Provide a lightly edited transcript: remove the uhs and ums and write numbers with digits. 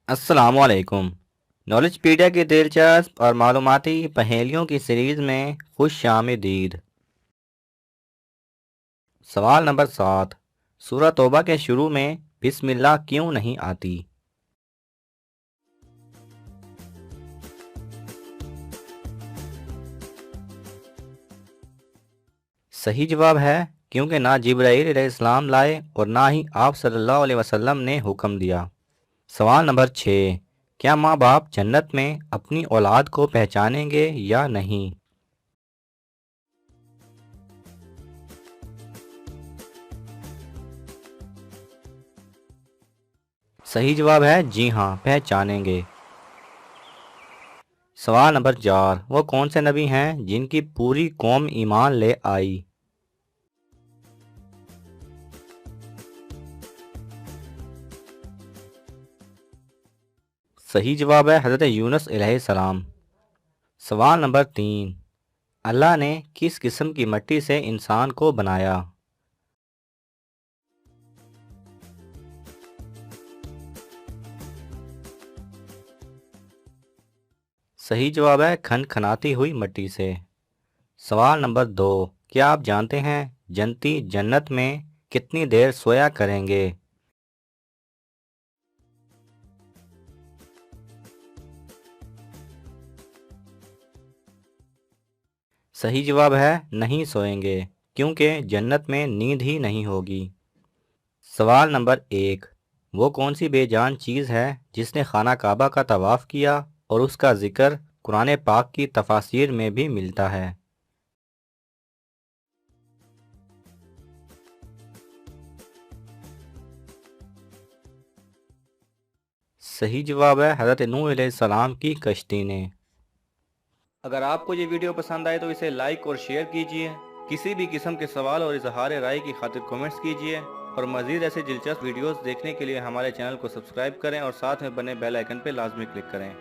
السلام علیکم۔ Knowledge pedia کی دلچسپ اور معلوماتی پہیلیوں کی سیریز میں خوش آمدید۔ سوال نمبر 7، سورہ توبہ کے شروع میں بسم اللہ کیوں نہیں آتی؟ صحیح جواب ہے کیونکہ نہ جبرائیل علیہ السلام لائے اور نہ ہی آپ صلی اللہ علیہ وسلم نے حکم دیا۔ سوال نمبر 6، کیا ماں باپ جنت میں اپنی اولاد کو پہچانیں گے یا نہیں؟ صحیح جواب ہے جی ہاں، پہچانیں گے۔ سوال نمبر 4، وہ کون سے نبی ہیں جن کی پوری قوم ایمان لے آئی؟ صحیح جواب ہے حضرت یونس علیہ السلام۔ سوال نمبر 3، اللہ نے کس قسم کی مٹی سے انسان کو بنایا؟ صحیح جواب ہے کھنکھناتی ہوئی مٹی سے۔ سوال نمبر 2، کیا آپ جانتے ہیں جنتی جنت میں کتنی دیر سویا کریں گے؟ صحیح جواب ہے نہیں سوئیں گے کیونکہ جنت میں نیند ہی نہیں ہوگی۔ سوال نمبر 1، وہ کون سی بے جان چیز ہے جس نے خانہ کعبہ کا طواف کیا اور اس کا ذکر قرآن پاک کی تفاسیر میں بھی ملتا ہے؟ صحیح جواب ہے حضرت نوح علیہ السلام کی کشتی نے۔ اگر آپ کو یہ ویڈیو پسند آئے تو اسے لائک اور شیئر کیجئے، کسی بھی قسم کے سوال اور اظہار رائے کی خاطر کومنٹس کیجئے، اور مزید ایسے دلچسپ ویڈیوز دیکھنے کے لیے ہمارے چینل کو سبسکرائب کریں اور ساتھ میں بنے بیل آئیکن پہ لازمی کلک کریں۔